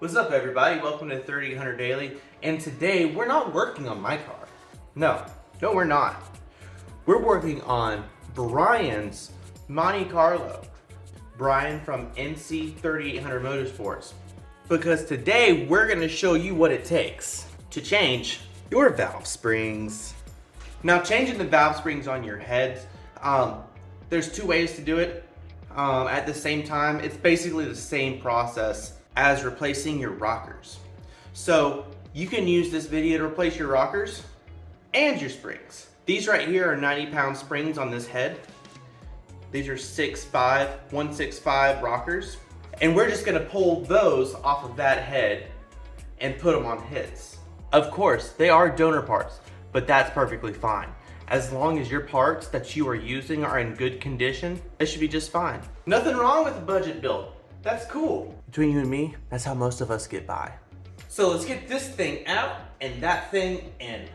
What's up, everybody? Welcome to 3800 Daily. And today we're not working on my car. No, we're not. We're working on Brian's Monte Carlo. Brian from NC 3800 Motorsports. Because today we're going to show you what it takes to change your valve springs. Now, changing the valve springs on your heads, there's two ways to do it at the same time. It's basically the same process as replacing your rockers. So you can use this video to replace your rockers and your springs. These right here are 90-pound springs on this head. These are 165 rockers. And we're just gonna pull those off of that head and put them on his. Of course, they are donor parts, but that's perfectly fine. As long as your parts that you are using are in good condition, it should be just fine. Nothing wrong with a budget build. That's cool. Between you and me, that's how most of us get by. So let's get this thing out and that thing in.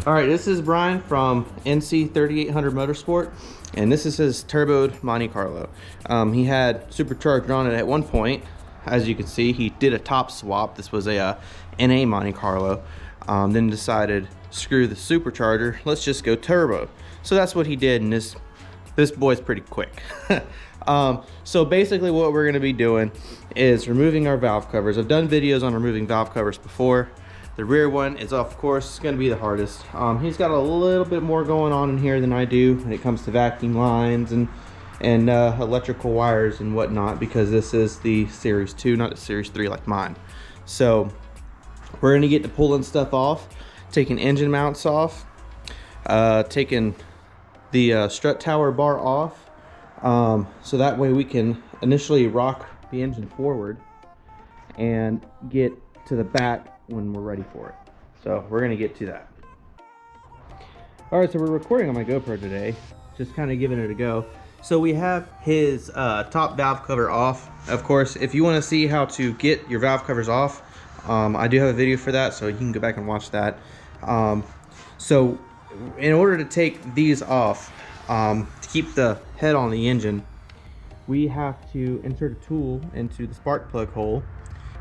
All right, this is Brian from NC 3800 Motorsport, and this is his turboed Monte Carlo. He had supercharger on it at one point. As you can see, he did a top swap. This was a NA Monte Carlo. Then decided, screw the supercharger, let's just go turbo. So that's what he did, and this boy's pretty quick. So basically what we're gonna be doing is removing our valve covers. I've done videos on removing valve covers before. The rear one is, of course, going to be the hardest. He's got a little bit more going on in here than I do when it comes to vacuum lines and electrical wires and whatnot, because this is the Series 2, not the Series 3 like mine. So we're going to get to pulling stuff off, taking engine mounts off, taking the strut tower bar off, so that way we can initially rock the engine forward and get to the back when we're ready for it. So we're gonna get to that. All right, so we're recording on my GoPro today, just kind of giving it a go. So we have his top valve cover off. Of course, if you want to see how to get your valve covers off, I do have a video for that, so you can go back and watch that. So in order to take these off, to keep the head on the engine, we have to insert a tool into the spark plug hole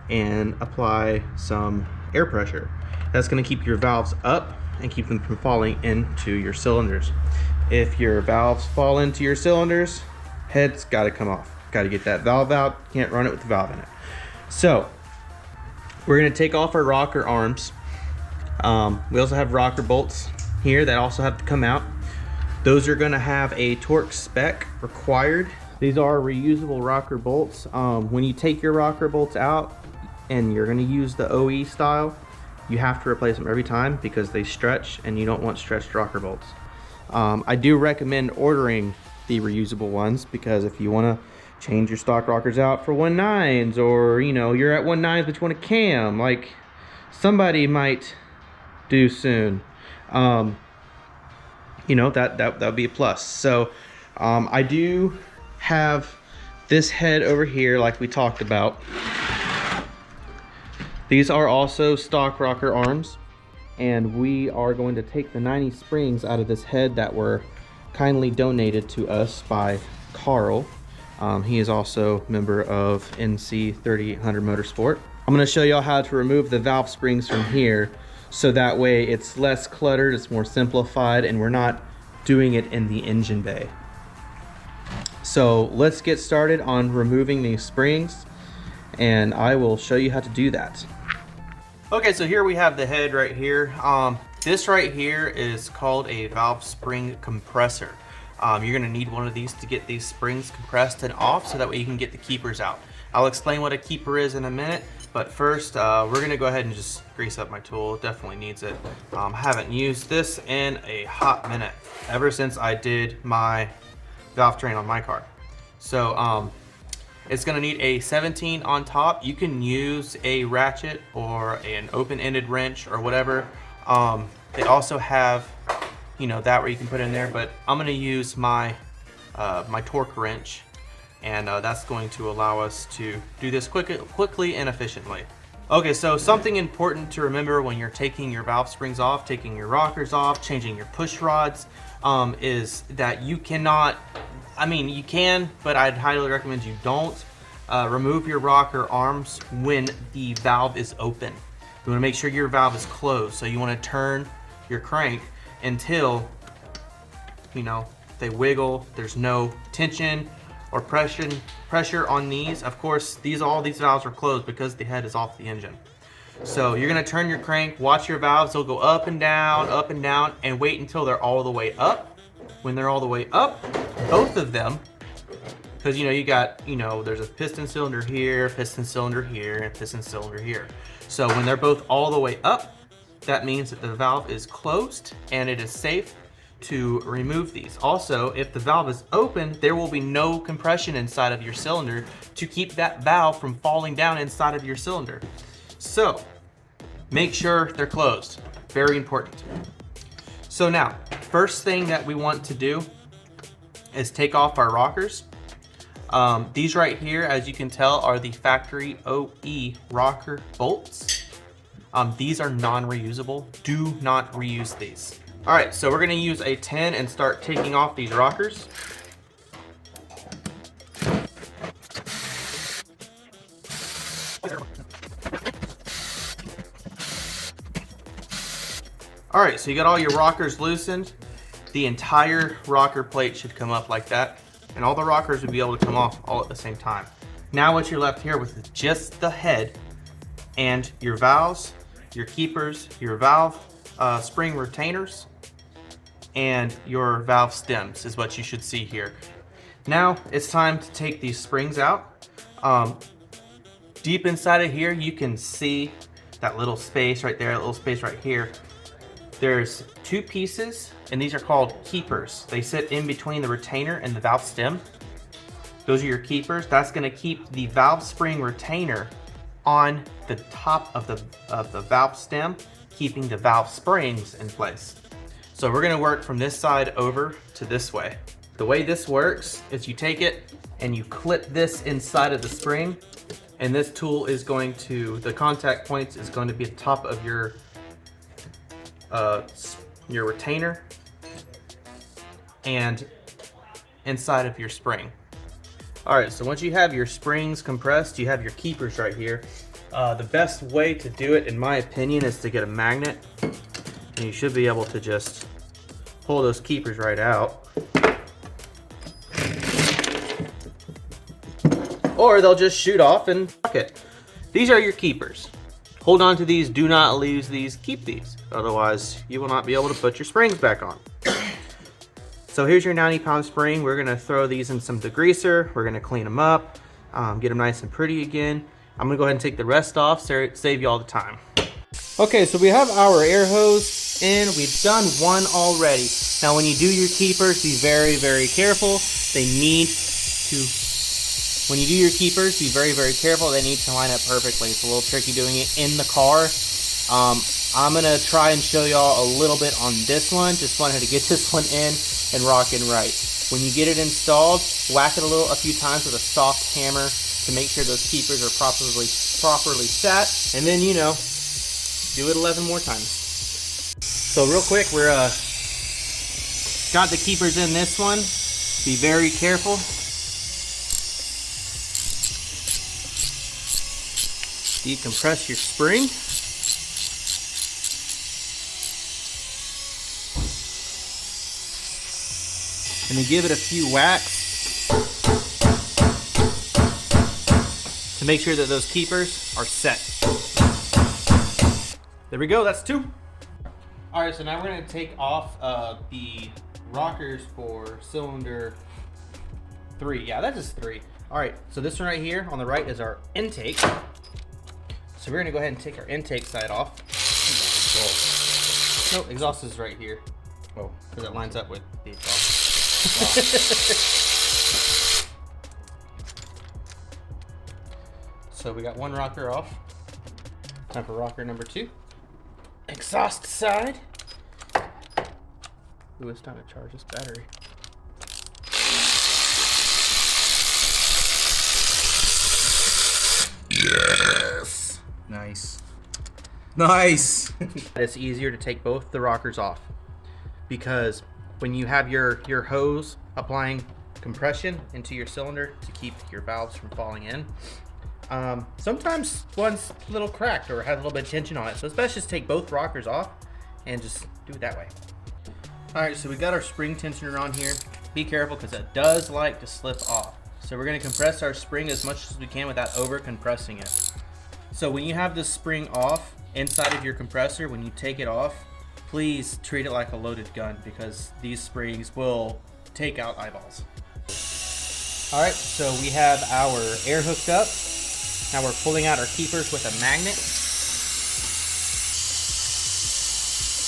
and apply some air pressure. That's going to keep your valves up and keep them from falling into your cylinders. If your valves fall into your cylinders, head's got to come off. Got to get that valve out. Can't run it with the valve in it. So we're going to take off our rocker arms. We also have rocker bolts here that also have to come out. Those are going to have a torque spec required. These are reusable rocker bolts. When you take your rocker bolts out and you're going to use the OE style, you have to replace them every time because they stretch and you don't want stretched rocker bolts. I do recommend ordering the reusable ones, because if you want to change your stock rockers out for 1.9s, or you're at 1.9s but you want a cam, like somebody might do soon, that would be a plus. So I do have this head over here like we talked about. These are also stock rocker arms, and we are going to take the 90 springs out of this head that were kindly donated to us by Carl. He is also a member of NC 3800 Motorsport. I'm going to show y'all how to remove the valve springs from here, so that way it's less cluttered, it's more simplified, and we're not doing it in the engine bay. So let's get started on removing these springs, and I will show you how to do that. Okay, so here we have the head right here. This right here is called a valve spring compressor. You're gonna need one of these to get these springs compressed and off, so that way you can get the keepers out. I'll explain what a keeper is in a minute, but first we're gonna go ahead and just grease up my tool. It definitely needs it. Haven't used this in a hot minute, ever since I did my valve train on my car. So it's going to need a 17 on top. You can use a ratchet or an open-ended wrench or whatever. They also have, that where you can put in there, but I'm going to use my my torque wrench, and that's going to allow us to do this quickly and efficiently. Okay, so something important to remember when you're taking your valve springs off, taking your rockers off, changing your push rods, is that you cannot, I mean, you can, but I'd highly recommend you don't remove your rocker arms when the valve is open. You want to make sure your valve is closed, so you want to turn your crank until, you know, they wiggle, there's no tension or pressure on these. Of course, all these valves are closed because the head is off the engine. So you're gonna turn your crank, watch your valves, they'll go up and down, and wait until they're all the way up. When they're all the way up, both of them, because you got, there's a piston cylinder here, and piston cylinder here. So when they're both all the way up, that means that the valve is closed and it is safe to remove these. Also, if the valve is open, there will be no compression inside of your cylinder to keep that valve from falling down inside of your cylinder. So make sure they're closed. Very important. So now, first thing that we want to do is take off our rockers. These right here, as you can tell, are the factory OE rocker bolts. These are non-reusable. Do not reuse these. All right, so we're gonna use a 10 and start taking off these rockers. All right, so you got all your rockers loosened. The entire rocker plate should come up like that, and all the rockers would be able to come off all at the same time. Now what you're left here with is just the head and your valves, your keepers, your valve spring retainers, and your valve stems is what you should see here. Now it's time to take these springs out. Deep inside of here, you can see that little space right there, that little space right here. There's two pieces, and these are called keepers. They sit in between the retainer and the valve stem. Those are your keepers. That's gonna keep the valve spring retainer on the top of the valve stem, keeping the valve springs in place. So we're gonna work from this side over to this way. The way this works is you take it and you clip this inside of the spring, and this tool is going to, the contact points is going to be the top of your retainer and inside of your spring. All right, so once you have your springs compressed, you have your keepers right here. The best way to do it, in my opinion, is to get a magnet, and you should be able to just pull those keepers right out. Or they'll just shoot off and fuck it. These are your keepers. Hold on to these, do not lose these, keep these. Otherwise, you will not be able to put your springs back on. So here's your 90-pound spring. We're gonna throw these in some degreaser. We're gonna clean them up, get them nice and pretty again. I'm gonna go ahead and take the rest off, save you all the time. Okay, so we have our air hose in. We've done one already. Now when you do your keepers, be very, very careful. When you do your keepers, be very, very careful. They need to line up perfectly. It's a little tricky doing it in the car. I'm gonna try and show y'all a little bit on this one. Just wanted to get this one in and rocking right. When you get it installed, whack it a few times with a soft hammer to make sure those keepers are properly set. And then, do it 11 more times. So real quick, we're got the keepers in this one. Be very careful. Decompress your spring. And then give it a few whacks to make sure that those keepers are set. There we go, that's 2. All right, so now we're gonna take off the rockers for cylinder 3. Yeah, that's just 3. All right, so this one right here on the right is our intake. So we're gonna go ahead and take our intake side off. No, exhaust is right here. Oh, because it lines up with the exhaust. So we got one rocker off. Time for rocker number 2. Exhaust side. Ooh, it's time to charge this battery. Yes. Nice. Nice. It's easier to take both the rockers off because when you have your hose applying compression into your cylinder to keep your valves from falling in, sometimes one's a little cracked or has a little bit of tension on it. So it's best just take both rockers off and just do it that way. All right, so we got our spring tensioner on here. Be careful because it does like to slip off. So we're gonna compress our spring as much as we can without over compressing it. So when you have the spring off inside of your compressor, when you take it off, please treat it like a loaded gun because these springs will take out eyeballs. All right, so we have our air hooked up. Now we're pulling out our keepers with a magnet.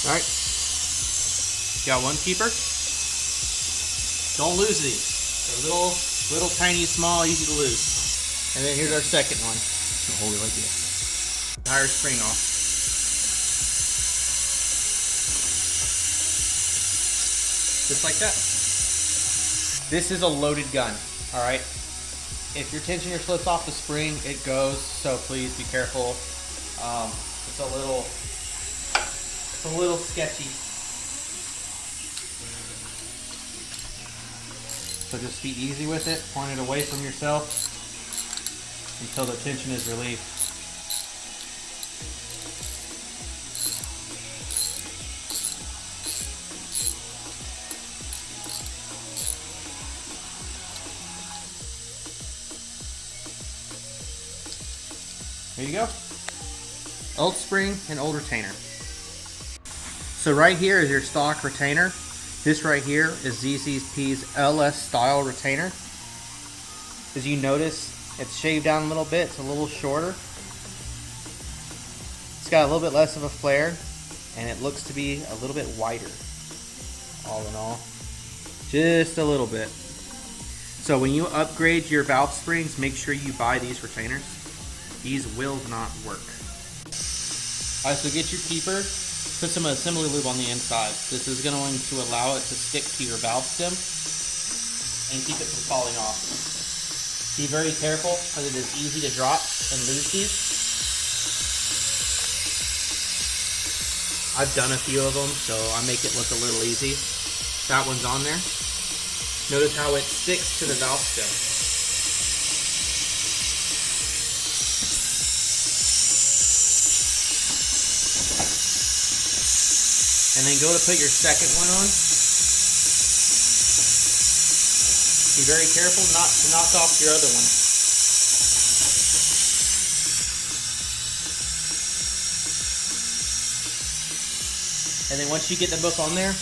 All right, got one keeper. Don't lose these. They're little tiny, small, easy to lose. And then here's our second one. Hold it like this. Entire spring off. Just like that. This is a loaded gun, all right? If your tensioner slips off the spring, it goes, so please be careful. It's a little sketchy. So just be easy with it, point it away from yourself until the tension is relieved. There you go. Old spring and old retainer. So right here is your stock retainer. This right here is ZZP's LS style retainer. As you notice, it's shaved down a little bit. It's a little shorter. It's got a little bit less of a flare, and it looks to be a little bit wider. All in all, just a little bit. So when you upgrade your valve springs, make sure you buy these retainers. These will not work. All right, so get your keeper, put some assembly lube on the inside. This is going to allow it to stick to your valve stem and keep it from falling off. Be very careful because it is easy to drop and lose these. I've done a few of them, so I make it look a little easy. That one's on there. Notice how it sticks to the valve stem. And then go to put your second one on. Be very careful not to knock off your other one. And then once you get the book on there,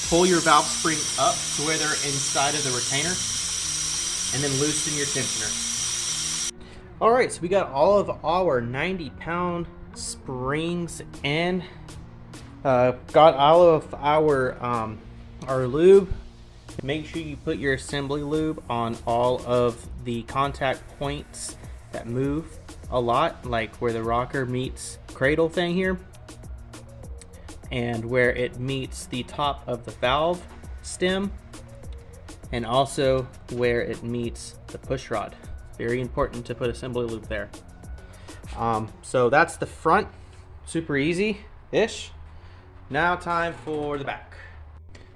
pull your valve spring up to where they're inside of the retainer, and then loosen your tensioner. All right, so we got all of our 90-pound springs in. Got all of our lube. Make sure you put your assembly lube on all of the contact points that move a lot, like where the rocker meets cradle thing here, and where it meets the top of the valve stem, and also where it meets the push rod. Very important to put assembly lube there. So that's the front, super easy-ish. Now time for the back.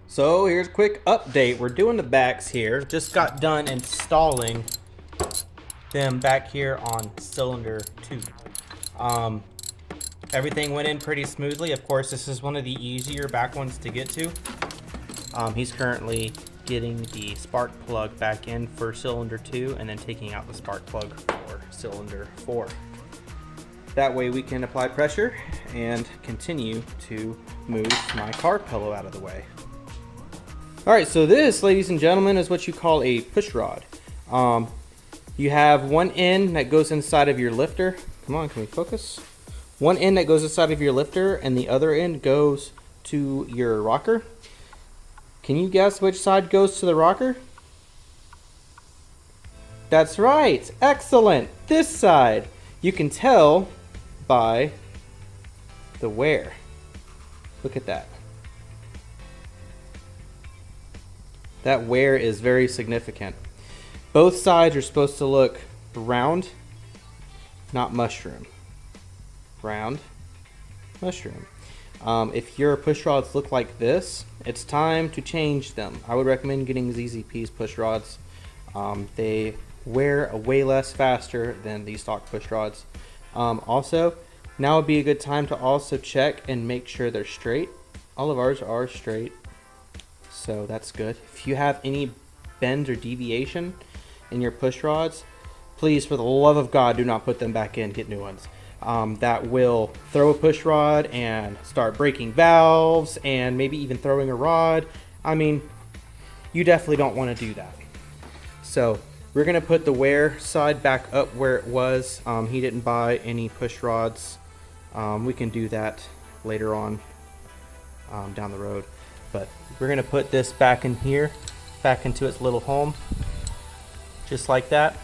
So here's a quick update. We're doing the backs here. Just got done installing them back here on cylinder 2. Everything went in pretty smoothly. Of course, this is one of the easier back ones to get to. He's currently getting the spark plug back in for cylinder 2 and then taking out the spark plug for cylinder 4. That way we can apply pressure and continue to move my car pillow out of the way. All right, so this, ladies and gentlemen, is what you call a push rod. You have one end that goes inside of your lifter. Come on, can we focus? One end that goes inside of your lifter and the other end goes to your rocker. Can you guess which side goes to the rocker? That's right, excellent, this side. You can tell by the wear. Look at that. That wear is very significant. Both sides are supposed to look round, not mushroom. round mushroom. If your push rods look like this, it's time to change them. I would recommend getting ZZP's push rods. They wear way less faster than the stock push rods. Also, now would be a good time to also check and make sure they're straight. All of ours are straight, so that's good. If you have any bends or deviation in your push rods, please, for the love of God, do not put them back in. Get new ones. That will throw a push rod and start breaking valves and maybe even throwing a rod. I mean, you definitely don't want to do that. So we're gonna put the wear side back up where it was. He didn't buy any push rods. We can do that later on down the road, but we're gonna put this back in here, back into its little home, just like that.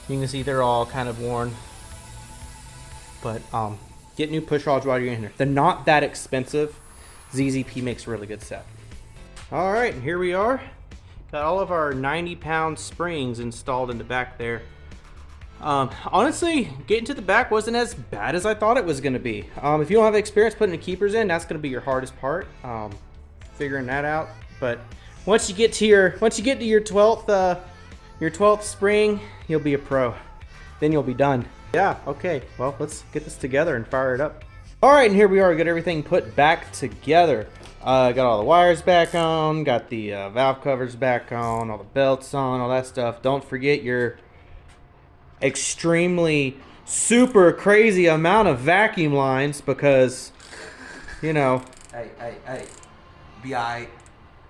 You can see they're all kind of worn, but get new push rods while you're in here. They're not that expensive. ZZP makes a really good set. All right, and here we are. Got all of our 90-pound springs installed in the back there. Honestly, getting to the back wasn't as bad as I thought it was gonna be. If you don't have experience putting the keepers in, that's gonna be your hardest part, figuring that out. But once you get to your 12th spring, you'll be a pro. Then you'll be done. Yeah, okay, well, let's get this together and fire it up. All right, and here we are. We got everything put back together. Got all the wires back on, got the valve covers back on, all the belts on, all that stuff. Don't forget your extremely super crazy amount of vacuum lines because, you know. Hey. Be alright.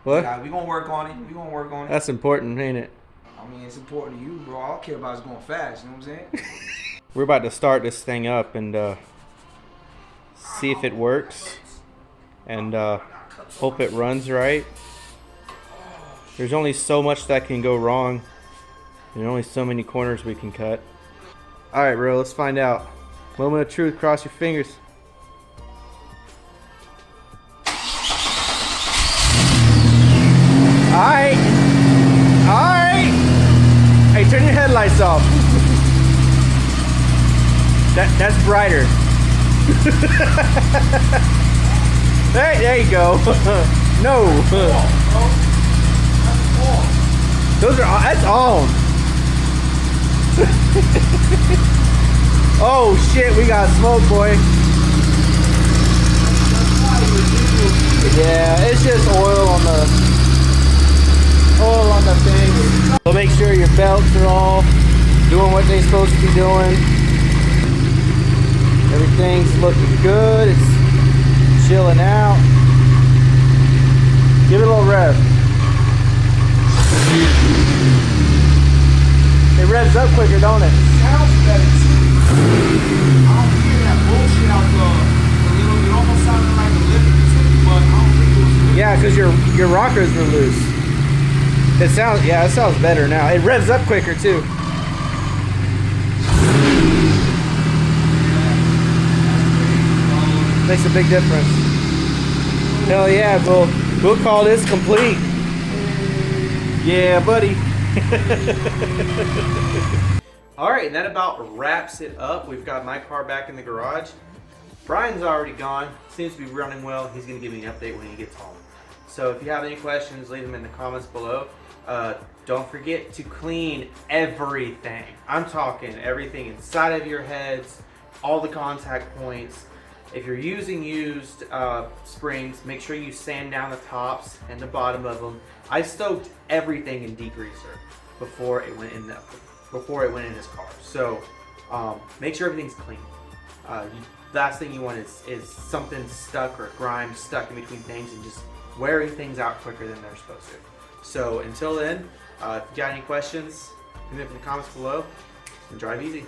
What? We gonna work on it. We gonna work on it. That's important, ain't it? I mean, it's important to you, bro. All I care about is going fast. You know what I'm saying? We're about to start this thing up and see if it works, and hope it runs right. There's only so much that can go wrong. There's only so many corners we can cut. All right, bro, let's find out. Moment of truth, cross your fingers. All right. Hey, turn your headlights off. That's brighter. Hey, there you go. No. Those are, that's on. Oh shit, we got smoke, boy. Yeah, it's just oil on the thing. So make sure your belts are all doing what they're supposed to be doing. Everything's looking good. It's chilling out. Give it a little rev. It revs up quicker, don't it? Sounds better too. I don't hear that bullshit out there. It almost sounded like a living too, but I don't think it was good. Yeah, because your rockers were loose. It sounds better now. It revs up quicker too. Makes a big difference. Hell yeah, we'll call this complete. Yeah, buddy. All right, and that about wraps it up. We've got my car back in the garage. Brian's already gone. Seems to be running well. He's gonna give me an update when he gets home. So if you have any questions, leave them in the comments below. Don't forget to clean everything. I'm talking everything inside of your heads, all the contact points. If you're using used springs, make sure you sand down the tops and the bottom of them. I soaked everything in degreaser before it went in his car. So make sure everything's clean. Last thing you want is something stuck or grime stuck in between things and just wearing things out quicker than they're supposed to. So until then, if you got any questions, leave them in the comments below and drive easy.